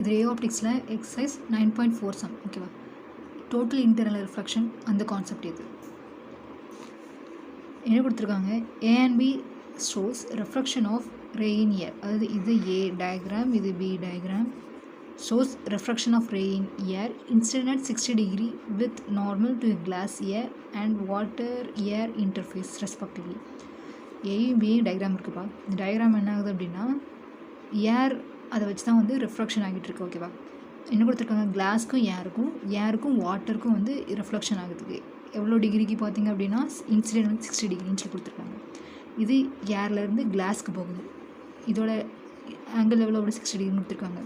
இது ரே ஆப்டிக்ஸில் exercise 9.4 sum ஓகேவா. டோட்டல் இன்டர்னல் ரிஃப்ளெக்ஷன் அந்த கான்செப்ட் இது என்ன கொடுத்துருக்காங்க. A and B shows reflection of ray in air. அதாவது இது ஏ டயக்ராம், இது B diagram. Shows reflection of ray in air incident at 60 degree with normal to glass air and water air interface respectively. ஏயும் பியும் diagram இருக்குப்பா. இந்த diagram என்ன ஆகுது அப்படின்னா ஏர் அதை வச்சு தான் வந்து ரிஃப்ளெக்ஷன் ஆகிட்டு இருக்கு ஓகேவா. என்ன கொடுத்துருக்காங்க, கிளாஸ்க்கும் ஏருக்கும் வாட்டருக்கும் வந்து ரிஃப்ளெக்ஷன் ஆகுதுக்கு எவ்வளோ டிகிரிக்கு பார்த்தீங்க அப்படின்னா இன்சிடென்ட் வந்து 60 டிகிரின்னு சொல்லி கொடுத்துருக்காங்க. இது ஏர்லேருந்து கிளாஸ்க்கு போகுது, இதோட ஆங்கிள் எவ்வளோ 60 டிகிரின்னு கொடுத்துருக்காங்க.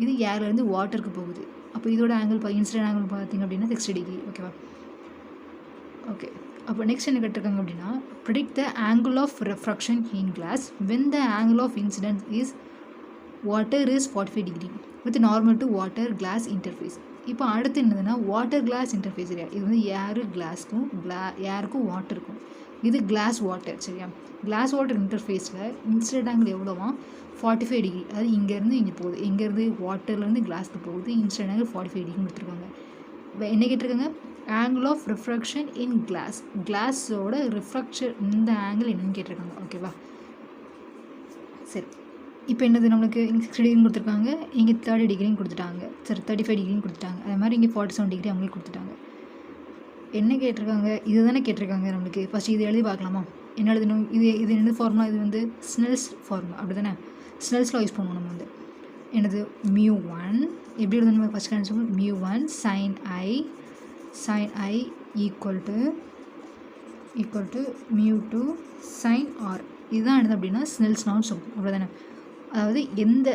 இது ஏர்லேருந்து வாட்டருக்கு போகுது, அப்போ இதோட ஆங்கிள் இன்சிடென்ட் ஆங்கிள் பார்த்தீங்க அப்படின்னா 60 டிகிரி ஓகேவா. ஓகே, அப்போ நெக்ஸ்ட் என்ன கேட்டிருக்காங்க அப்படின்னா predict the angle of refraction in glass when the angle of incident is water is 45 degree with normal to water glass interface. இப்போ அடுத்து என்னதுன்னா வாட்டர் கிளாஸ் இன்டர்ஃபேஸ் சரியா. இது வந்து ஏருக்கும் வாட்டருக்கும், இது கிளாஸ் வாட்டர் சரியா. கிளாஸ் வாட்டர் இன்டர்ஃபேஸில் இன்சிடென்ட் ஆங்கிள் எவ்வளோவா 45 டிகிரி. அதாவது இங்கேருந்து இங்கே போகுது, எங்கேருந்து வாட்டர்லேருந்து கிளாஸ்க்கு போகுது, இன்சிடென்ட் ஆங்கிள் 45 டிகிரி கொடுத்துருக்காங்க. என்ன கேட்டிருக்காங்க, angle of refraction in glass, கிளாஸோட ரிஃப்ராக்ஷன் இந்த ஆங்கிள் என்னன்னு கேட்டிருக்காங்க ஓகேவா. சரி, இப்போ என்னது நம்மளுக்கு இங்கே 60 டிகிரின்னு கொடுத்துருக்காங்க, இங்கே 30 டிகிரின்னு கொடுத்துட்டாங்க, சரி 35 டிகிரின்னு கொடுத்துட்டாங்க, அதே மாதிரி இங்கே 47 டிகிரி அவங்களுக்கு கொடுத்துட்டாங்க. என்ன கேட்டிருக்காங்க, இது தானே கேட்டிருக்காங்க நம்மளுக்கு. ஃபஸ்ட் இது எழுதி பார்க்கலாமா, என்ன எழுதணும், இது என்னது ஃபார்முலா, இது வந்து ஸ்னெல்ஸ் ஃபார்முலா அப்படி தானே. ஸ்னெல்ஸில் யூஸ் பண்ணுவோம் நம்ம வந்து என்னது μ1 எப்படி எழுதணும் ஃபஸ்ட் கண்டிப்பாக μ1 sin I equal to μ2 sin R. இதுதான் என்னது அப்படின்னா ஸ்னெல்ஸ் நான் சொல்லுவோம் அப்படி தானே. அதாவது எந்த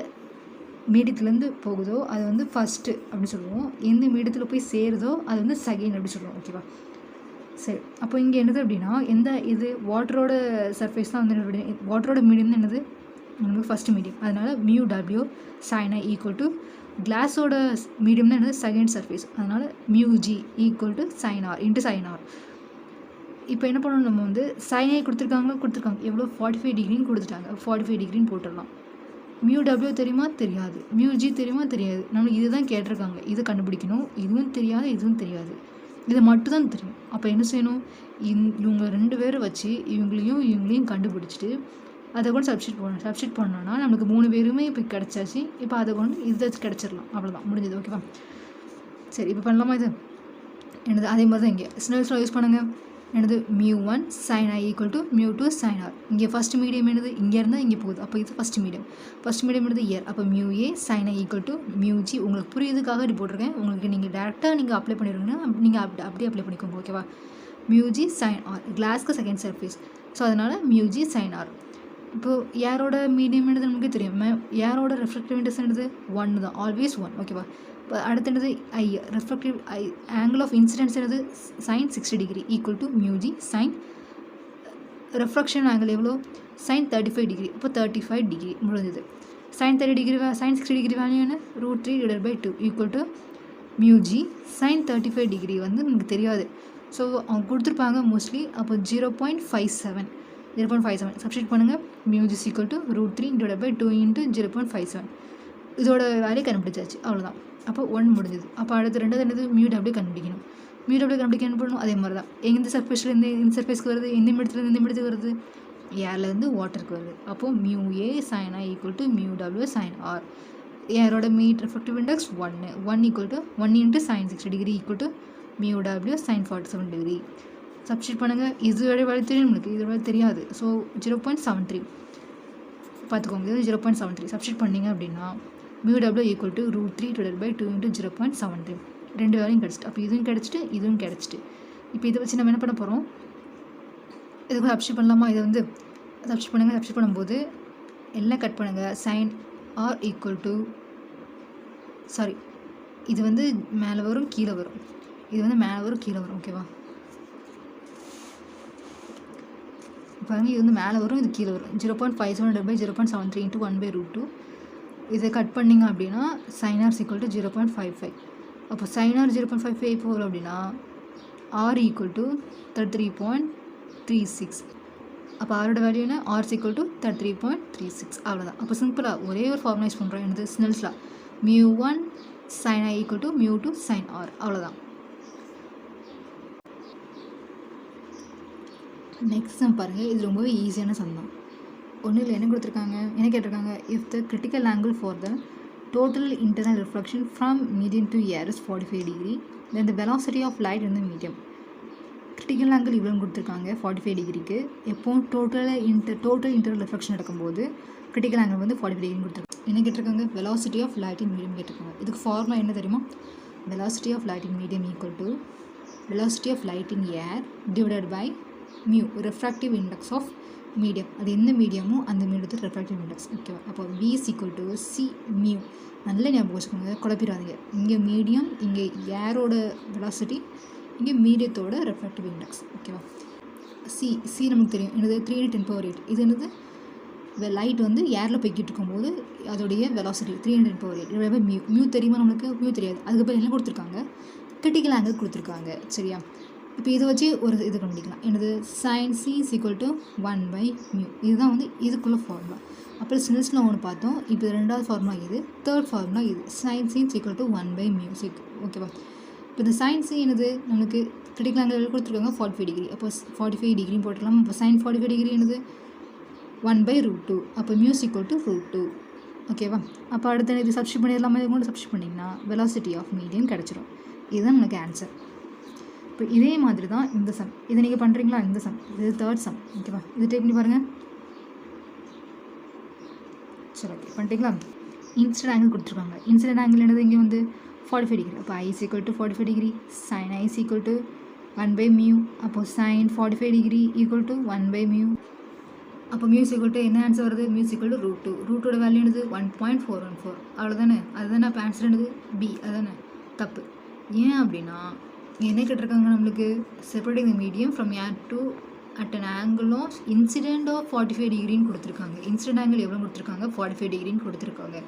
மீடியத்துலேருந்து போகுதோ அது வந்து ஃபஸ்ட்டு அப்படின்னு சொல்லுவோம், எந்த மீடியத்தில் போய் சேருதோ அது வந்து செகண்ட் அப்படி சொல்லுவோம் ஓகேவா. சரி, அப்போ இங்கே என்னது அப்படின்னா இது வாட்டரோட சர்ஃபேஸ் தான் வந்து வாட்டரோட மீடியம் தான் என்னது நமக்கு ஃபஸ்ட்டு மீடியம், அதனால் μW sin I equal to கிளாஸோட மீடியம் தான் என்னது செகண்ட் சர்ஃபேஸ், அதனால் μG equal to sin R into sin R. இப்போ என்ன பண்ணணும், நம்ம வந்து sin I கொடுத்துருக்காங்க எவ்வளோ 45 டிகிரின்னு கொடுத்துட்டாங்க, 45 டிகிரின்னு போட்டுடலாம். μW தெரியுமா தெரியாது, μG தெரியுமா தெரியாது, நம்மளுக்கு இதுதான் கேட்டிருக்காங்க, இது கண்டுபிடிக்கணும். இதுவும் தெரியாது இதுவும் தெரியாது, இது மட்டும்தான் தெரியும். அப்போ என்ன செய்யணும், இவங்க 2 பேரை வச்சு இவங்களையும் கண்டுபிடிச்சிட்டு அதை கொண்டு சப்ஸ்டிட் பண்ணோன்னா நம்மளுக்கு 3 பேருமே இப்போ கிடச்சாச்சு. இப்போ அதை கொண்டு இதை கிடச்சிடலாம், அவ்வளோதான் முடிஞ்சது ஓகேவா. சரி, இப்போ பண்ணலாமா, இது என்னது அதே மாதிரி தான் இங்கே ஸ்னெல்ஸில் யூஸ் பண்ணுங்கள். என்னது μ1 sin I equal to μ2 sin R. இங்கே ஃபஸ்ட் மீடியம் என்னது இங்கே இருந்தால் இங்கே போகுது, அப்போ இது ஃபஸ்ட் மீடியம் என்னது இயர், அப்போ μA sin I equal to μG. உங்களுக்கு புரியுதுக்காக இப்படி போட்டிருக்கேன், உங்களுக்கு நீங்கள் டேரெக்டாக நீங்கள் அப்ளை பண்ணிடுங்கன்னா நீங்கள் அப்படியே அப்ளை பண்ணிக்கோங்க ஓகேவா. μG sin R கிளாஸ்க்கு செகண்ட் சர்ஃபேஸ், ஸோ அதனால் μG sin R. இப்போது ஏரோட மீடியம் என்னது நமக்கு தெரியும், ஏரோட ரெஃப்ளெக்டிவ் இண்டெக்ஸ் என்னது 1 தான், ஆல்வேஸ் 1 ஓகேவா. இப்போ அடுத்து என்னது ஐ ரெஃப்ளெக்டிவ் ஆங்கிள் ஆஃப் இன்சிடென்ஸ் என்னது sin 60 degree equal to μG sin refraction angle எவ்வளோ sin 35 டிகிரி, இப்போ 35 டிகிரி முடிஞ்சது. sin 30 degree sin 60 degree value என்ன √3/2 equal to μG sin 35 degree வந்து நமக்கு தெரியாது, ஸோ அவங்க கொடுத்துருப்பாங்க மோஸ்ட்லி. அப்போ 0.57 சப்ஸ்டிட் பண்ணுங்கள். μG ஈக்குவல் டு √3/2 இன்ட்டு 0.57, இதோட வேல்யூ கண்டுபிடிச்சாச்சு அவ்வளோதான். அப்போ 1 முடிஞ்சது. அப்போ அடுத்து ரெண்டாவது என்னது μW கண்டுபிடிக்கணும். என்ன பண்ணணும், அதே மாதிரி தான் எந்த சர்ஃபேஸ்லேருந்து இந்த சர்ஃபேஸ்க்கு வருது, எந்த மீடியத்துக்கு வருது, ஏர்லேருந்து வாட்டருக்கு வருது. அப்போது μA sin I equal to μW sin R. ஏரோட reflective index 1 equal to 1 into sin 60 degree equal to μW sin 47 degree. Substitute பண்ணுங்கள். இதோட வேல்யூ தெரியும் நம்மளுக்கு, இதோட வேல்யூ தெரியாது, ஸோ 0.73 பார்த்துக்கோங்க. இது 0.73 சப்ஸ்டிட் பண்ணிங்க அப்படின்னா μW ஈக்குவல் டு √3/2 இன்ட்டு 0.73 ரெண்டு வேலையும் கிடச்சிட்டு, அப்போ இதுவும் கிடச்சிட்டு. இப்போ இதை வச்சு நம்ம என்ன பண்ண போகிறோம், இதுக்கு சப்ஸ்டிட் பண்ணலாமா. இதை வந்து சப்ஸ்டிட் பண்ணுங்கள். சப்ஸ்டிட் பண்ணும்போது எல்லாம் கட் பண்ணுங்கள். sin R ஈக்குவல் டு இது வந்து மேலே வரும் கீழே வரும், இது வந்து மேலே வரும் கீழே வரும் ஓகேவா. பாருங்கள், இது வந்து மேலே வரும் இது கீழே வரும். 0.57/0.73 இன்ட்டு 1/√2. இதை கட் பண்ணிங்க அப்படின்னா sin R ஈக்குவல் டு 0.55. அப்போ sin R 0.55 போகல அப்படின்னா R ஈக்குவல் டு 33.36. அப்போ ஆரோட வேல்யூ என்ன, R ஈக்குவல் டு 33.36 அவ்வளோதான். அப்போ சிம்பிளாக ஒரே ஒரு ஃபார்முலா யூஸ் பண்ணுறோம், என்னது ஸ்னெல்ஸ்லா. mu1 sin i equal to mu2 sin r. அவ்வளோதான். நெக்ஸ்ட் சம் பாருங்கள், இது ரொம்பவே ஈஸியான சம் தான். ஒன்றும் இல்லை, என்ன கொடுத்துருக்காங்க, என்ன கேட்டிருக்காங்க, if the critical angle for the total internal reflection from medium to air is 45 degree, then the velocity of light in the medium. Critical angle இவ்வளோ கொடுத்துருக்காங்க 45 டிகிரிக்கு. எப்போ டோட்டல் இன்டர்னல் ரிஃப்ளெக்ஷன் நடக்கும்போது கிரிட்டிக்கல் ஆங்கிள் வந்து 45 டிகிரி கொடுத்துருக்காங்க. என்ன கேட்டிருக்காங்க, velocity of light in medium கேட்டிருக்காங்க. இதுக்கு ஃபார்முலா என்ன தெரியுமா, velocity of light in medium equal to velocity of light in air divided by mu, refractive index of medium. அது எந்த மீடியமோ அந்த மீடியத்தில் ரெஃப்ராக்டிவ் இண்டெக்ஸ். ஓகேவா, அப்போ V is equal to C mu. நல்லா ஞாபகம் வச்சுக்கோங்க, குழப்பிடாதீங்க. இங்கே மீடியம், இங்கே ஏரோட வெலாசிட்டி, இங்கே மீடியத்தோட ரெஃப்ராக்டிவ் இண்டெக்ஸ். ஓகேவா, சி நமக்கு தெரியும், என்னது 3 × 10⁸. இது என்னது, லைட் வந்து ஏரில் போய்கிட்டு இருக்கும்போது அதோடைய வெலாசிட்டி 3 × 10⁸. மியூ தெரியுமா நம்மளுக்கு, மியூ தெரியாது. அதுக்கப்புறம் என்ன கொடுத்துருக்காங்க, கிரிட்டிக்கல் ஆங்கிள் கொடுத்துருக்காங்க. சரியா, இப்போ இதை வச்சு ஒரு இது கண்டுபிடிக்கலாம், என்னது sin c is equal to 1/μ. இதுதான் வந்து இதுக்குள்ள ஃபார்முலா. அப்புறம் ஸ்னெல்ஸ்ல ஒன்று பார்த்தோம், இப்போ ரெண்டாவது ஃபார்முலா இது, தேர்ட் ஃபார்முலா இது, sin c is equal to 1/μ. ஓகேவா, இப்போ இந்த sin c என்னது நமக்கு கிரிட்டிக்கல் ஆங்கிள் கொடுத்துருக்காங்க 45 டிகிரி. அப்போ 45 டிகிரி போட்டுக்கலாம். இப்போ sin 45 டிகிரி என்னது 1/√2. அப்போ μ is equal to √2. ஓகேவா, அப்போ அடுத்து இது சப்ஸ்டியூட் பண்ணிடலாமா, இது கூட சப்ஸ்டியூட் பண்ணிங்கன்னா வெலாசிட்டி ஆஃப் மீடியம் கிடச்சிரும். இதுதான் நமக்கு ஆன்சர். இப்போ இதே மாதிரி தான் இந்த சம், இதை நீங்கள் பண்ணுறீங்களா, இந்த சம் இது தேர்ட் சம். ஓகேவா, இது டைப் பண்ணி பாருங்கள். சரி, ஓகே பண்ணிட்டீங்களா. இன்சிடென்ட் ஆங்கிள் கொடுத்துருக்காங்க. இன்சிடென்ட் ஆங்கிள் என்னது இங்கே வந்து 45 டிகிரி. அப்போ I is equal to 45 degree, sin I is equal to 1/μ. அப்போ sin 45 டிகிரி equal to 1/μ. அப்போ μ is equal to என்ன ஆன்சர் வருது, μ is equal to √2. ரூட்டோட வேல்யூ என்னது 1.414. அவ்வளோதானே, அதுதானே அப்போ ஆன்சர் என்னது B. அதுதானே தப்பு. ஏன் அப்படின்னா என்ன கேட்டிருக்காங்க நம்மளுக்கு, separating the medium from air to at an angle of incident of 45 டிகிரின்னு கொடுத்துருக்காங்க. இன்சிடென்ட் ஆங்கிள் எவ்வளோ கொடுத்துருக்காங்க, 45 டிகிரின்னு கொடுத்துருக்காங்க.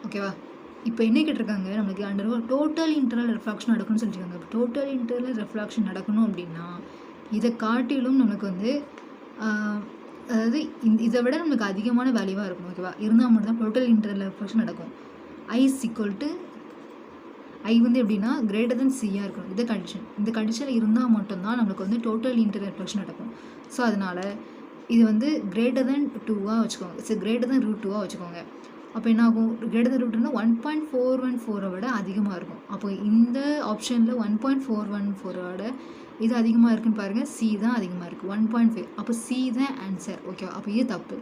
ஓகேவா, இப்போ என்ன கேட்டிருக்காங்க நம்மளுக்கு, அண்டர் டோட்டல் இன்டர்னல் ரிஃப்ராக்ஷன் நடக்கணும்னு சொல்லியிருக்காங்க. இப்போ டோட்டல் இன்டர்னல் ரிஃப்ராக்ஷன் நடக்கணும் அப்படின்னா இதை காட்டிலும் நமக்கு வந்து அதாவது இதை விட நமக்கு அதிகமான வேல்யூவாக இருக்கும். ஓகேவா, இருந்தால் மட்டும் தான் டோட்டல் இன்டர்னல் ரிஃப்ராக்ஷன் நடக்கும். I is equal to ஐ வந்து எப்படின்னா கிரேட்டர் தென் சியாக இருக்கணும். இது கண்டிஷன், இந்த கண்டிஷனில் இருந்தால் மட்டும்தான் நம்மளுக்கு வந்து டோட்டல் இன்டர்னல் ரிஃப்ளெக்ஷன் நடக்கும். ஸோ அதனால் இது வந்து கிரேட்டர் தென் 2 வச்சுக்கோங்க. சரி, கிரேட்டர் தென் √2 வச்சுக்கோங்க. அப்போ என்ன ஆகும், கிரேட்டர் தென் √2னா 1.414 விட அதிகமாக இருக்கும். அப்போ இந்த ஆப்ஷனில் 1.414 விட இது அதிகமாக இருக்குன்னு பாருங்கள், சி தான் அதிகமாக இருக்குது 1.5. அப்போ சி தான் ஆன்சர். ஓகேவா, அப்போ இது தப்பு.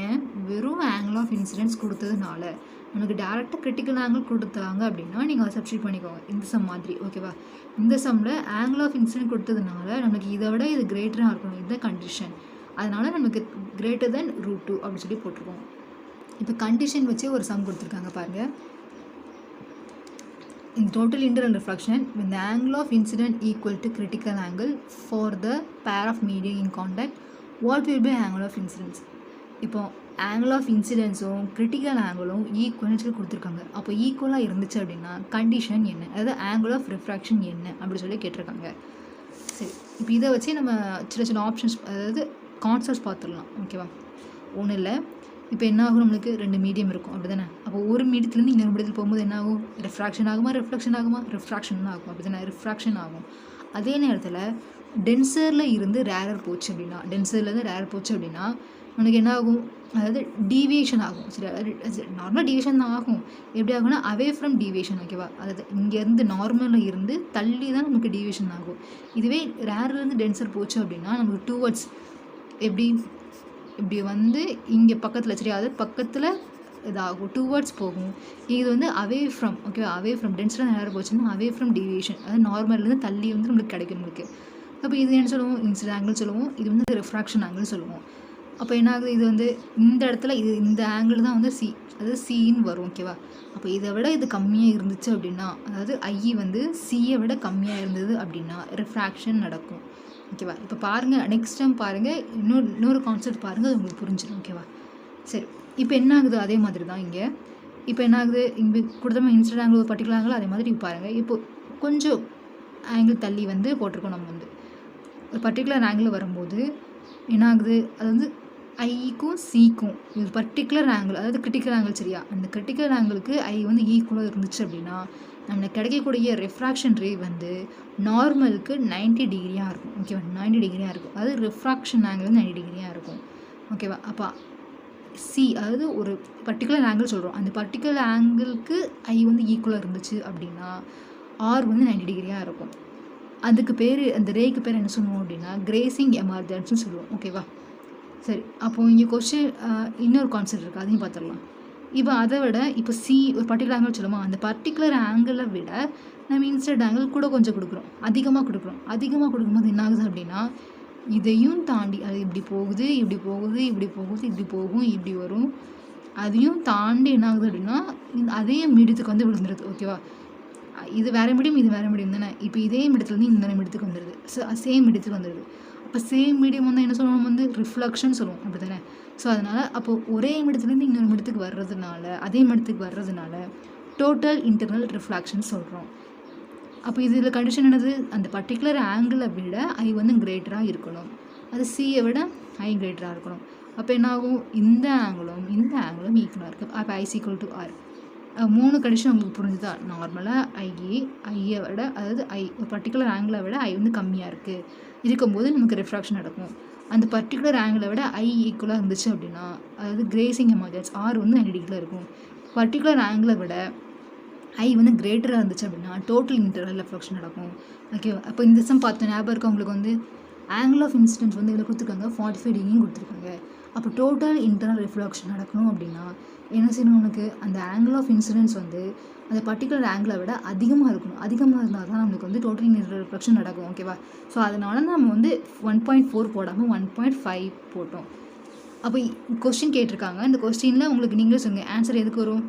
ஏன், வெறும் ஆங்கிள் ஆஃப் இன்சிடென்ஸ் கொடுத்ததுனால நமக்கு டேரெக்டாக கிரிட்டிக்கல் ஆங்கிள் கொடுத்தாங்க அப்படின்னா நீங்கள் அதை சப்ஸ்டியூட் பண்ணிக்கோங்க இந்த சம் மாதிரி. ஓகேவா, இந்த சம்மில் ஆங்கிள் ஆஃப் இன்சிடென்ட் கொடுத்ததுனால நமக்கு இதை விட இது கிரேட்டராக இருக்கணும், இதுதான் கண்டிஷன். அதனால் நமக்கு கிரேட்டர் தென் √2 அப்படின்னு சொல்லி போட்டிருக்கோம். இப்போ கண்டிஷன் வச்சு ஒரு சம் கொடுத்துருக்காங்க பாருங்கள். In total internal reflection, when the angle of incident equal to critical angle for the pair of media in contact, what will be angle of incidence? இப்போ angle of incidence-உம் critical angle-உம் ஈக்குவல்னு கொடுத்துருக்காங்க. அப்போ ஈக்குவலாக இருந்துச்சு அப்படின்னா கண்டிஷன் என்ன, அதாவது angle of refraction என்ன அப்படி சொல்லி கேட்டிருக்காங்க. சரி, இப்போ இதை வச்சு நம்ம சின்ன சின்ன ஆப்ஷன்ஸ், அதாவது கான்செப்ட்ஸ் பார்த்துடலாம். ஓகேவா, ஒன்றும் இல்லை. இப்போ என்ன ஆகும், நம்மளுக்கு 2 மீடியம் இருக்கும் அப்படி தானே. அப்போ ஒரு மீடியத்துலேருந்து இன்னொரு மீடியத்தில் போகும்போது என்ன ஆகும், ரிஃப்ராக்ஷன் ஆகுமா, ரிஃப்ளெக்ஷன் ஆகுமா, ரிஃப்ராக்ஷன் தான் ஆகும் அப்படி தானே, ரிஃப்ராக்ஷன் ஆகும். அதே நேரத்தில் டென்சரில் இருந்து ரேரர் போச்சு அப்படின்னா, டென்சர்லேருந்து ரேரர் போச்சு அப்படின்னா நமக்கு என்ன ஆகும், அதாவது டீவியேஷன் ஆகும். சரி, நார்மலாக டீவியேஷன் தான் ஆகும். எப்படி ஆகும்னா அவே ஃப்ரம் டீவியேஷன். ஓகேவா, அதாவது இங்கேருந்து நார்மலில் இருந்து தள்ளி தான் நமக்கு டீவியேஷன் ஆகும். இதுவே ரேர்லேருந்து டென்சர் போச்சு அப்படின்னா நமக்கு டுவர்ட்ஸ் எப்படி இப்படி வந்து இங்கே பக்கத்தில், சரி, அது பக்கத்தில் இதாகும், டுவர்ட்ஸ் போகும். இது வந்து away from, okay, away from டென்ஸில் நேரம் போச்சுன்னா அவே ஃப்ரம் டீவியேஷன், அதாவது நார்மல்லேருந்து தள்ளி வந்து நம்மளுக்கு கிடைக்கும் நம்மளுக்கு. அப்போ இது என்ன சொல்லுவோம், இன்சிடென்ட் ஆங்கிள் சொல்லுவோம். இது வந்து ரிஃப்ராக்ஷன் ஆங்கிள் சொல்லுவோம். அப்போ என்ன ஆகுது, இது வந்து இந்த இடத்துல இது இந்த ஆங்கிள் தான் வந்து சி, அதாவது சின்னு வரும். ஓகேவா, அப்போ இதை விட இது கம்மியாக இருந்துச்சு அப்படின்னா, அதாவது ஐ வந்து சியை விட கம்மியாக இருந்தது அப்படின்னா ரிஃப்ராக்ஷன் நடக்கும். ஓகேவா, இப்போ பாருங்கள், நெக்ஸ்ட் டைம் பாருங்கள், இன்னொரு கான்செப்ட் பாருங்கள், அது உங்களுக்கு புரிஞ்சிடும். ஓகேவா, சரி, இப்போ என்ன ஆகுது, அதே மாதிரி தான் இங்கே. இப்போ என்ன ஆகுது, இங்கே கொடுத்த இன்சிடென்ட் ஆங்கிள் பர்டிகுலர் ஆங்கிள் அதே மாதிரி பாருங்கள். இப்போ கொஞ்சம் ஆங்கிள் தள்ளி வந்து போட்டிருக்கோம். நம்ம வந்து ஒரு பர்டிகுலர் ஆங்கிள் வரும்போது என்ன ஆகுது, அது வந்து ஐக்கும் சிக்கும் இது பர்டிகுலர் ஆங்கிள், அதாவது கிரிட்டிக்கல் ஆங்கிள் சரியா, அந்த கிரிட்டிக்கல் ஆங்கிளுக்கு ஐ வந்து ஈக்குவலாக இருந்துச்சு அப்படின்னா நம்மளுக்கு கிடைக்கக்கூடிய ரெஃப்ராக்ஷன் ரே வந்து நார்மலுக்கு 90 டிகிரியாக இருக்கும். ஓகேவா, 90 டிகிரியாக இருக்கும். அதாவது ரிஃப்ராக்ஷன் ஆங்கிள் வந்து 90 டிகிரியாக இருக்கும். ஓகேவா, அப்போ சி அதாவது ஒரு பர்டிகுலர் ஆங்கிள் சொல்கிறோம், அந்த பர்டிகுலர் ஆங்கிளுக்கு ஐ வந்து ஈக்குவலாக இருந்துச்சு அப்படின்னா ஆர் வந்து 90 டிகிரியாக இருக்கும். அதுக்கு பேர், அந்த ரேக்கு பேர் என்ன சொல்லுவோம் அப்படின்னா கிரேசிங் எமர்ஜென்ஸ்னு சொல்லுவோம். ஓகேவா, சரி. அப்போது இங்கே கொஸ்டின் இன்னொரு கான்செப்ட் இருக்குது, அதையும் பார்த்துடலாம். இப்போ அதை விட இப்போ சி ஒரு பர்டிகுலர் ஆங்கிள் சொல்லுமா, அந்த பர்டிகுலர் ஆங்கிளை விட நம்ம இன்ஸ்டன்ட் ஆங்கிள் கூட கொஞ்சம் கொடுக்குறோம், அதிகமாக கொடுக்கும்போது என்ன ஆகுது அப்படின்னா இதையும் தாண்டி அது இப்படி போகுது, இப்படி போகுது, இப்படி போகுது, இப்படி போகும், இப்படி வரும், அதையும் தாண்டி என்ன ஆகுது அப்படின்னா அதே மீடியத்துக்கு வந்து விழுந்துருது. ஓகேவா, இது வேறு மீடியம், இது வேறு மீடியம் தானே. இப்போ இதே மீடியத்துலேருந்து இந்த மீடியத்துக்கு வந்துடுது, சேம் மீடியத்துக்கு வந்துடுது. அப்போ சேம் மீடியம் வந்து என்ன சொல்லுவோம், வந்து ரிஃப்ளெக்ஷன் சொல்லுவோம், அப்படி தானே. ஸோ அதனால் அப்போது ஒரே மீடியத்துலேருந்து இன்னொரு மீடியத்துக்கு வர்றதுனால, அதே மீடியத்துக்கு வர்றதுனால டோட்டல் இன்டர்னல் ரிஃப்ளெக்ஷன் சொல்கிறோம். அப்போ இதில் கண்டிஷன் என்னது, அந்த பர்டிகுலர் ஆங்கிளை விட ஐ வந்து கிரேட்டராக இருக்கணும், அது சியை விட ஐ கிரேட்டராக இருக்கணும். அப்போ என்ன ஆகும், இந்த ஆங்கிளும் ஈக்குவலாக இருக்குது. அப்போ ஐ ஈக்குவல் டு ஆர். 3 கண்டிஷன் உங்களுக்கு புரிஞ்சுதா. நார்மலாக ஐயை விட, அதாவது ஐ ஒரு பர்டிகுலர் ஆங்கிளை விட ஐ வந்து கம்மியாக இருக்கும்போது நமக்கு ரிஃப்ராக்ஷன் நடக்கும். அந்த பர்டிகுலர் ஆங்கிளை விட ஐ ஈக்குவலாக இருந்துச்சு அப்படின்னா அதாவது கிரேசிங் எமர்ஜென்ஸ் ஆர் வந்து 90 டிகிரியில் இருக்கும். பர்டிகுலர் ஆங்கிளை விட ஐ வந்து கிரேட்டராக இருந்துச்சு அப்படின்னா டோட்டல் இன்டர்னல் ரிஃப்ளெக்ஷன் நடக்கும். ஓகே, அப்போ இந்த சம் பார்த்து ஞாபகம் இருக்குது உங்களுக்கு, வந்து ஆங்கிள் ஆஃப் இன்சிடென்ஸ் வந்து இதில் கொடுத்துருக்காங்க 45 டிகிரியும் கொடுத்துருக்காங்க. அப்போ டோட்டல் இன்டர்னல் ரிஃப்ளெக்ஷன் நடக்கணும் அப்படின்னா என்ன செய்யணும், உனக்கு அந்த ஆங்கிள் ஆஃப் இன்சிடென்ஸ் வந்து அந்த பர்டிகுலர் ஆங்கிளை விட அதிகமாக இருக்கணும். அதிகமாக இருந்தால் தான் நம்மளுக்கு வந்து டோட்டல் இன்டர்னல் ரிஃப்ளெக்ஷன் நடக்கும். ஓகேவா, ஸோ அதனால நம்ம வந்து 1.4 போடாமல் 1.5 போட்டோம். அப்போ கொஸ்டின் கேட்டிருக்காங்க, இந்த கொஸ்டினில் உங்களுக்கு நீங்களே சொல்லுங்கள் ஆன்சர் எதுக்கு வரும்.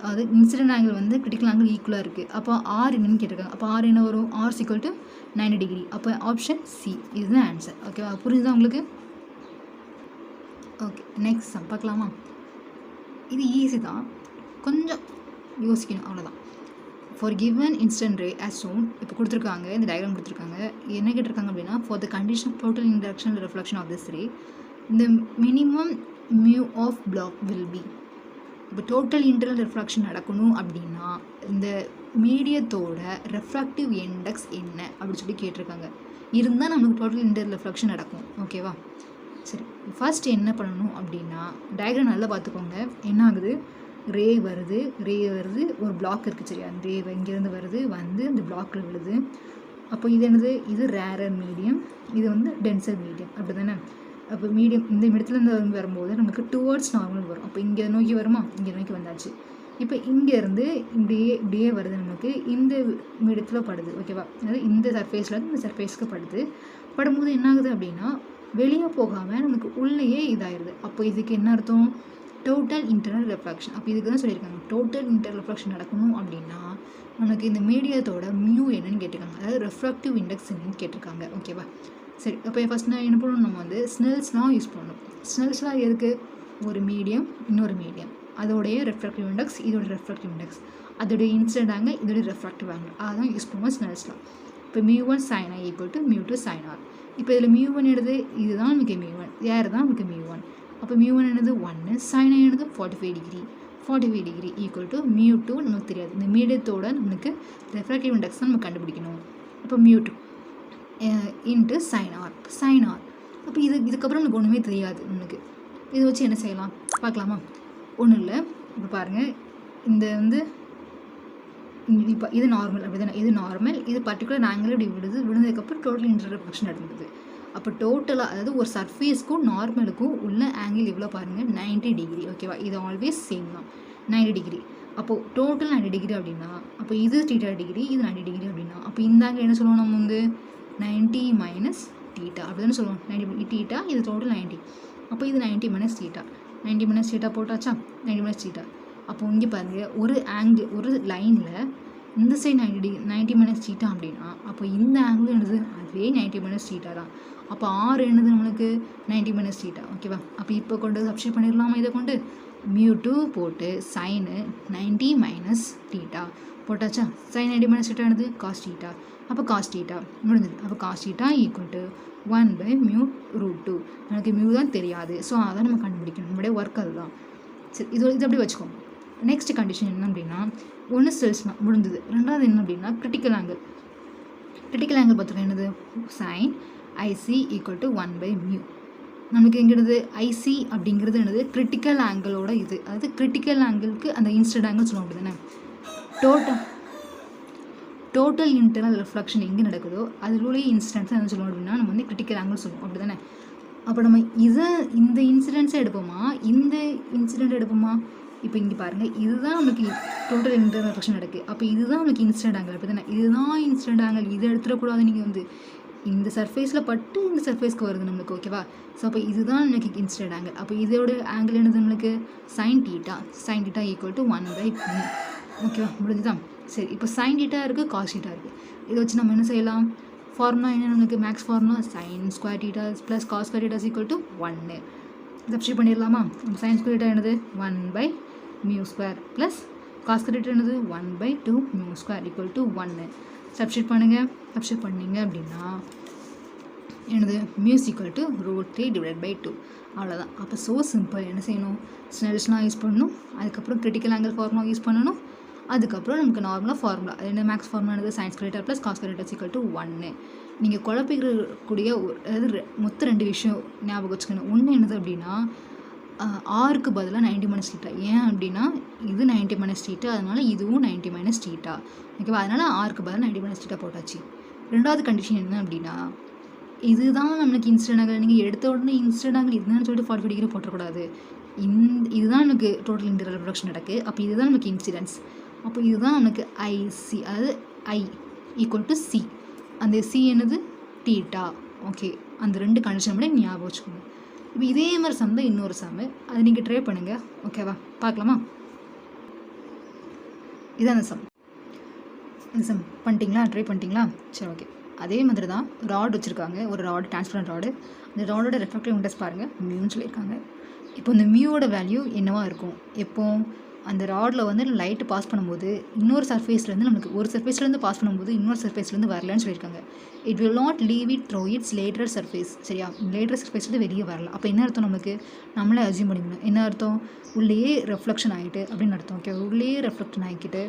அது இன்சிடென்ட் ஆங்கிள் வந்து கிரிட்டிக்கல் ஆங்கிள் ஈக்குவலாக இருக்குது. அப்போ ஆர் என்னன்னு கேட்டிருக்காங்க. அப்போ ஆர் என்ன வரும், ஆர் ஈக்குவல் டு 90 டிகிரி. அப்போ ஆப்ஷன் சி இதுதான் ஆன்சர். ஓகேவா, புரிஞ்சுதா உங்களுக்கு. ஓகே, நெக்ஸ்ட் சம் பார்க்கலாமா. இது ஈஸி தான், கொஞ்சம் யோசிக்கணும், அவ்வளோதான். For given instant ray as shown, இப்போ கொடுத்துருக்காங்க, இந்த டயக்ராம் கொடுத்துருக்காங்க. என்ன கேட்டிருக்காங்க அப்படின்னா for the condition of total interaction reflection of this ray the minimum mu of block will be. இப்போ டோட்டல் இன்டர்னல் ரிஃப்ராக்ஷன் நடக்கணும் அப்படின்னா இந்த மீடியத்தோட ரெஃப்ராக்டிவ் இண்டெக்ஸ் என்ன அப்படின்னு சொல்லி கேட்டிருக்காங்க. இருந்தால் நமக்கு டோட்டல் இன்டர்னல் ரிஃப்ராக்ஷன் நடக்கும். ஓகேவா, சரி. ஃபர்ஸ்ட் என்ன பண்ணணும் அப்படின்னா டயக்ராம் நல்லா பார்த்துக்கோங்க. என்ன ஆகுது, ரே வருது, ஒரு பிளாக் இருக்குது சரியா, அந்த ரே இங்கேருந்து வருது, வந்து இந்த பிளாக்கில் விழுது. அப்போ இது என்னது, இது ரேரர் மீடியம், இது வந்து டென்சர் மீடியம், அப்படி தானே. அப்போ மீடியம் இந்த இடத்துலேருந்து வரும்போது நமக்கு டுவர்ட்ஸ் நார்மல் வரும். அப்போ இங்கே நோக்கி வருமா, இங்கே நோக்கி வந்தாச்சு. இப்போ இங்கேருந்து இப்படியே வருது, நமக்கு இந்த மீடியத்தில் படுது. ஓகேவா, அதாவது இந்த சர்ஃபேஸ்லேருந்து இந்த சர்ஃபேஸ்க்கு படும்போது என்ன ஆகுது அப்படின்னா வெளியே போகாமல் நமக்கு உள்ளேயே இதாகிடுது. அப்போ இதுக்கு என்ன அர்த்தம், டோட்டல் இன்டர்னல் ரெஃப்ராக்ஷன். அப்போ இதுக்கு தான் சொல்லியிருக்காங்க டோட்டல் இன்டர்னல் ரெஃப்ராக்ஷன் நடக்கணும் அப்படின்னா நமக்கு இந்த மீடியத்தோட மியூ என்னன்னு கேட்டிருக்காங்க, அதாவது ரெஃப்ராக்டிவ் இண்டெக்ஸ் என்னன்னு கேட்டிருக்காங்க. ஓகேவா, சரி. அப்போ ஃபஸ்ட் நான் என்ன பண்ணணும், நம்ம வந்து ஸ்னெல்ஸ்லாம் யூஸ் பண்ணணும். ஸ்னெல்ஸ்லாம் எதுக்கு, ஒரு மீடியம் இன்னொரு மீடியம், அதோடைய ரெஃப்ராக்டிவ் இண்டெக்ஸ், இதோட ரெஃப்ராக்டிவ் இண்டெக்ஸ், அதோடைய இன்சிடென்ட் ஆங்கிள், இதோட ரெஃப்ராக்டிவ் ஆங்கிள், அதான் யூஸ் பண்ணுவோம் ஸ்னெல்ஸ்லாம். இப்போ μ1 sin i = μ2 sin r. இப்போ இதில் μ1 எடுது, இதுதான் நமக்கு μ1, யார் தான் நமக்கு μ1. அப்போ μ1 என்னது 1, sin i என்னது 45 டிகிரி, 45 டிகிரி ஈக்குவல் டு μ2 நமக்கு தெரியாது. இந்த மீடியத்தோட நமக்கு ரெஃப்ராக்டிவ் இண்டெக்ஸ் தான் நம்ம கண்டுபிடிக்கணும். அப்போ μ2 இன்ட்டு sin r. அப்போ இதுக்கப்புறம் நமக்கு ஒன்றுமே தெரியாது. நமக்கு இதை வச்சு என்ன செய்யலாம் பார்க்கலாமா. ஒன்றும் இல்லை, இப்போ பாருங்கள், இந்த வந்து இப்போ இது நார்மல் அப்படி தானே, இது நார்மல், இது பர்டிகுலர் ஆங்கிள் இப்படி விழுந்ததுக்கப்புறம் டோட்டல் இன்டர்னல் ரிஃப்ளெக்ஷன் நடந்தது. அப்போ டோட்டலாக அதாவது ஒரு சர்ஃபேஸ்க்கும் நார்மலுக்கும் உள்ள ஆங்கிள் எவ்வளோ பாருங்கள், 90 டிகிரி. ஓகேவா, இது ஆல்வேஸ் சேம் தான், 90 டிகிரி. அப்போது டோட்டல் 90 டிகிரி அப்படின்னா அப்போ இது θ டிகிரி, இது 90 டிகிரி அப்படின்னா அப்போ இந்த ஆங்கிள் என்ன சொல்லுவோம், நம்ம வந்து 90 மைனஸ் θ அப்படி தானே சொல்லுவோம். 90 θ, இது டோட்டல் 90. அப்போ இது 90 மைனஸ் θ, 90 மைனஸ் θ போட்டாச்சா, 90 மைனஸ் θ. அப்போ இங்கே பாருங்கள், ஒரு ஆங்கிள், ஒரு லைனில் இந்த சைடு 90 மைனஸ் θ அப்படின்னா அப்போ இந்த ஆங்கிள் என்னது, அதுவே 90 மைனஸ் θ தான். அப்போ ஆர் என்னது நம்மளுக்கு 90 மைனஸ் θ. ஓகேவா, அப்போ இப்போ கொண்டு சப்ஸ்டிட் பண்ணிடலாமா இதை கொண்டு. μ2 போட்டு சைனு 90 மைனஸ் தீட்டா போட்டாச்சா. சைன் 90 மைனஸ் தீட்டா என்னது காஸ் தீட்டா. அப்போ காஸ் தீட்டா முடிஞ்சது. அப்போ காஸ் தீட்டா ஈக்குவல் டு 1/μ√2. எனக்கு மியூ தான் தெரியாது, ஸோ அதை நம்ம கண்டுபிடிக்கணும். நம்மளுடைய ஒர்க் அதுதான். சரி, இது அப்படி வச்சுக்கோங்க. நெக்ஸ்ட் கண்டிஷன் என்ன அப்படின்னா, ஒன்று செல்ஸ்னால் முடிஞ்சது. ரெண்டாவது என்ன அப்படின்னா கிரிட்டிக்கல் ஆங்கிள். கிரிட்டிக்கல் ஆங்கிள் பார்த்துருக்கோம் என்னது சைன் ஐசி ஈக்குவல் டு 1/μ. நமக்கு எங்கிறது ஐசி அப்படிங்கிறது என்னது கிரிட்டிக்கல் ஆங்கிளோட இது, அதாவது கிரிட்டிக்கல் ஆங்கிளுக்கு அந்த இன்ஸ்டன்ட் ஆங்கிள் சொல்லுவோம் அப்படி தானே. டோட்டல் இன்டர்னல் ரிஃப்ளெக்ஷன் எங்கே நடக்குதோ அதில் இன்சிடென்ட்ஸ் என்ன சொல்லுவோம் அப்படின்னா நம்ம வந்து கிரிட்டிக்கல் ஆங்கிள் சொல்லுவோம் அப்படி தானே. அப்போ நம்ம இந்த இன்சிடென்ட்ஸை எடுப்போமா இந்த இன்சிடென்ட் எடுப்போமா. இப்போ இங்கே பாருங்கள், இதுதான் நமக்கு டோட்டல் இன்டர்னல் ரிஃப்ளெக்ஷன் நடக்குது. அப்போ இதுதான் நமக்கு இன்சிடென்ட் ஆங்கிள் அப்படி தானே. இதுதான் இன்சிடென்ட் ஆங்கிள், இதை எடுத்துடக்கூடாது. நீங்கள் வந்து இந்த சர்ஃபேஸில் பட்டு இந்த சர்ஃபேஸ்க்கு வருது நம்மளுக்கு, ஓகேவா. ஸோ அப்போ இதுதான் நமக்கு இன்சிடென்ட் ஆங்கிள். அப்போ இதோட ஆங்கிள் என்னது நம்மளுக்கு சைன் டீட்டா ஈக்குவல் டு 1/μ. ஓகேவா, முடிஞ்சுதான். சரி, இப்போ சைன் டீட்டா இருக்குது, காஸ் டீட்டா இருக்குது. இதை வச்சு நம்ம என்ன செய்யலாம், ஃபார்முலா என்ன நம்மளுக்கு maths formula sine square theta plus cos square theta equal to 1. Substitute பண்ணிடலாமா. சைன் ஸ்கொயர் டீட்டா என்னது 1/μ² ப்ளஸ் காஸ் ஸ்கொயர் டீட்டா என்னது 1/2μ² ஈக்குவல் டு 1. சப்ஸ்டிட் பண்ணுங்கள். சப்ஸ்டிட் பண்ணிங்க அப்படின்னா என்னது மியூ ஈக்குவல் டு √3/2. அவ்வளோதான். அப்போ ஸோ சிம்பிள். என்ன செய்யணும், ஸ்னெல்ஸ்லாம் யூஸ் பண்ணணும், அதுக்கப்புறம் கிரிட்டிக்கல் ஆங்கிள் ஃபார்முலா யூஸ் பண்ணணும், அதுக்கப்புறம் நமக்கு நார்மலாக ஃபார்முலா என்ன மேக்ஸ் ஃபார்முலா என்னது sine square theta plus cos square theta equal to 1. நீங்கள் குழப்பிக்கக்கூடிய அதாவது மொத்த 2 விஷயம் ஞாபகம் வச்சுக்கணும். ஒன்று என்னது அப்படின்னா ஆருக்கு பதிலாக 90 மைனஸ் தீட்டா. ஏன் அப்படின்னா இது 90 மைனஸ் தீட்டா, அதனால இதுவும் 90 மைனஸ் தீட்டா, ஓகேவா. அதனால் ஆருக்கு பதிலாக 90 மைனஸ் தீட்டா போட்டாச்சு. ரெண்டாவது கண்டிஷன் என்ன அப்படின்னா இதுதான் நம்மளுக்கு இன்சிடென்ட் ஆங்கிள். நீங்கள் எடுத்த உடனே இன்சிடென்ட் ஆங்கிள் இதுதான் சொல்லிட்டு 45 டிகிரி போட்டக்கூடாது. இதுதான் நமக்கு டோட்டல் இன்டர்னல் ரிஃப்ளெக்ஷன் நடக்குது. அப்போ இதுதான் நமக்கு இன்சிடென்ஸ். அப்போ இதுதான் நமக்கு ஐசி, அதாவது ஐ ஈக்குவல் டு சி. அந்த சி என்னது தீட்டா. ஓகே, அந்த 2 கண்டிஷன் மட்டும் ஞாபகம் வச்சுக்கோங்க. இப்போ இதே மாதிரி சம் தான் இன்னொரு சம், அது நீங்கள் ட்ரை பண்ணுங்கள், ஓகேவா. பார்க்கலாமா. இதான் அந்த சம். இந்த சம் பண்ணிட்டீங்களா, ட்ரை பண்ணிட்டீங்களா. சரி, ஓகே. அதே மாதிரி தான் ராட் வச்சுருக்காங்க, ஒரு ராடு டிரான்ஸ்பரண்ட் ராடு. அந்த ராடோட ரெஃப்ராக்டிவ் இண்டெக்ஸ் பாருங்கள் மியூன்னு சொல்லியிருக்காங்க. இப்போ இந்த மியூவோட வேல்யூ என்னவா இருக்கும், எப்போ அந்த ராடில் வந்து லைட்டு பாஸ் பண்ணும்போது இன்னொரு சர்ஃபேஸ்லேருந்து நமக்கு ஒரு சர்ஃபேஸ்லேருந்து பாஸ் பண்ணும்போது இன்னொரு சர்ஃபேஸ்லேருந்து வரலன்னு சொல்லியிருக்காங்க. It will not leave it through it's lateral surface. சரியா, லேட்டர் சர்ஃபேஸ்லேருந்து வெளியே வரல. அப்போ என்ன அர்த்தம், நமக்கு நம்மளே அசியூம் பண்ணிக்கணும். என்ன அர்த்தம், உள்ளேயே ரெஃப்ளெக்ஷன் ஆகிட்டு அப்படின்னு அர்த்தம். ஓகே, உள்ளேயே ரெஃப்ளெக்ஷன் ஆகிக்கிட்டு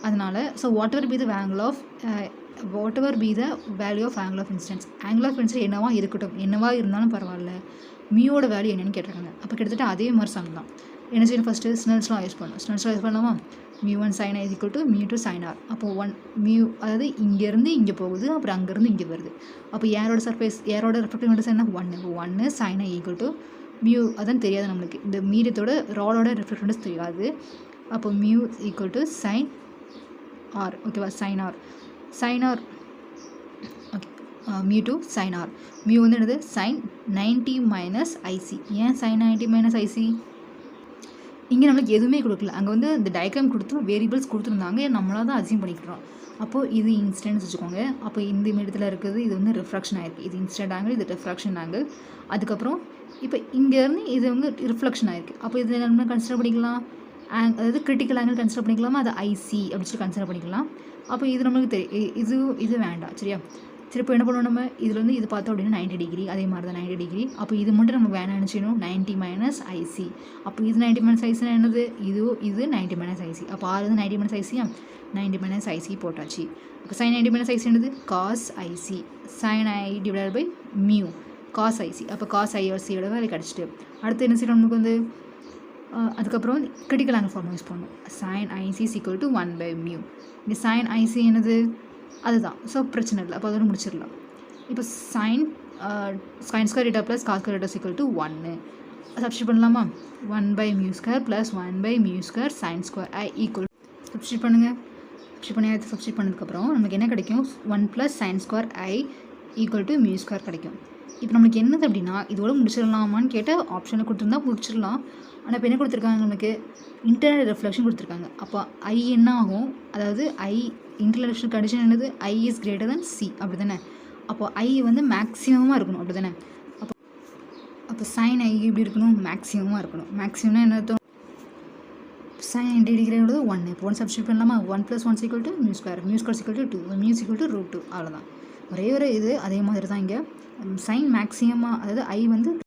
அதனால் so whatever be the angle of angle of incidence, angle of incidence என்னவா இருக்கட்டும், என்னவா இருந்தாலும் பரவாயில்ல, மியூவோட வேல்யூ என்னென்னு கேட்டிருக்காங்க. அப்போ கிட்டத்தட்ட அதே மாதிரி சம் தான். என்ன செய்யணும், ஃபஸ்ட்டு ஸ்னெல்ஸ்லாம் யூஸ் பண்ணணும். ஸ்னெல்ஸ்லாம் யூஸ் பண்ணலாமா. μ1 sin i equal to μ2 sin r. அப்போ 1 மியூ அதாவது இங்கேருந்து இங்கே போகுது, அப்புறம் அங்கேருந்து இங்கே வருது. அப்போ ஏரோட சர்ஃபேஸ் ஏரோட ரெஃப்ளெக்டிவ் இண்டெக்ஸ் என்ன 1. இப்போ 1 sin i equal to mu, அதான் தெரியாது நம்மளுக்கு, இந்த மீடியத்தோட ராடோட ரெஃப்ளெக்டிவ் இண்டெக்ஸ் தெரியாது. அப்போ mu equal to sine R, ஓகேவா. Sine R okay, μ2 sin r. Mu வந்து என்னது சைன் 90 மைனஸ் ஐசி. ஏன் சைன் 90 மைனஸ் ஐசி, இங்கே நம்மளுக்கு எதுவுமே கொடுக்கல. அங்கே வந்து இந்த டயக்ராம் கொடுத்து வேரியபிள்ஸ் கொடுத்துருந்தாங்க, நம்மளாக தான் அசியூம் பண்ணிக்கிறோம். அப்போது இது இன்சிடென்ட்ஸ் வச்சுக்கோங்க. அப்போ இந்த இடத்துல இருக்குது இது வந்து ரிஃப்ராக்ஷன் ஆகிருக்கு. இது இன்சிடென்ட் ஆங்கிள், இது ரிஃப்ராக்ஷன் ஆங்கிள். அதுக்கப்புறம் இப்போ இங்கேருந்து இது வந்து ரிஃப்ளெக்ஷன் ஆகிருக்கு. அப்போ இது நம்ம கன்சிடர் பண்ணிக்கலாம், அதாவது கிரிட்டிக்கல் ஆங்கிள் கன்சிடர் பண்ணிக்கலாமா, அது ஐசி அப்படின்னு சொல்லி கன்சிடர் பண்ணிக்கலாம். அப்போ இது நம்மளுக்கு தெரியும், இது வேண்டாம். சரியா, சரி, இப்போ என்ன பண்ணுவோம், நம்ம இதில் வந்து இது பார்த்தோம் அப்படின்னா 90 டிகிரி, அதே மாதிரி தான் 90 டிகிரி. அப்போ இது மட்டும் நம்ம வேணாம் நினச்சிடணும் 90 மைனஸ் ஐசி. அப்போ இது 90 மைனஸ் ஐசினா என்னது, இது 90 மைனஸ் ஐசி. அப்போ ஆறு வந்து 90 மைனஸ் ஐசியா, 90 மைனஸ் ஐசி போட்டாச்சு. அப்போ சைன் 90 மைனஸ் ஐசி என்னது cos IC. Sine I divide by mu cos IC. அப்போ காஸ் ஐசியோட வேலை கிடச்சிட்டு அடுத்து என்ன செய்யணும், நமக்கு வந்து அதுக்கப்புறம் கிரிட்டிக்கல் ஆங்கிள் ஃபார்முலா யூஸ் பண்ணணும். Sine IC equal to 1/μ. இந்த சைன் ஐசி என்னது அதுதான், ஸோ பிரச்சனை இல்லை. அப்போ அதோட முடிச்சிடலாம். இப்போ sine square theta plus cos square theta equal to 1 substitute பண்ணலாமா. 1/μ² plus 1/μ² sine square I equal substitute பண்ணுங்கள். சப்ஸ்டிட் பண்ணதுக்கப்புறம் நமக்கு என்ன கிடைக்கும், 1 plus sine square I equal to μ² கிடைக்கும். இப்போ நம்மளுக்கு என்னது அப்படின்னா இதோட முடிச்சிடலாமான்னு கேட்டால் ஆப்ஷனில் கொடுத்துருந்தா முடிச்சிடலாம். ஆனால் இப்போ என்ன கொடுத்துருக்காங்க, நமக்கு இன்டர்னல் ரெஃப்ளெக்ஷன் கொடுத்துருக்காங்க. அப்போ ஐ என்ன ஆகும், அதாவது ஐ இன்டர்னல் ரெஃப்ளெக்ஷன் கண்டிஷன் என்னது, ஐ இஸ் கிரேட்டர் தென் சி, அப்படி தானே. அப்போ ஐ வந்து மேக்ஸிமமாக இருக்கணும், அப்படி தானே. அப்போ சைன் ஐ எப்படி இருக்கணும், மேக்ஸிமமாக இருக்கணும். மேக்ஸிமம்னா என்ன அர்த்தம், sin 90 டிகிரி உள்ளது 1. இப்போ 1 சப்ஸ்டியூட் பண்ணலாமா? 1 + 1 = μ². μ² = 2. μ = √2. அவ்வளோதான். ஒரே ஒரு இது அதே மாதிரி தான் இங்கே sin மேக்ஸிமமாக, அதாவது I வந்து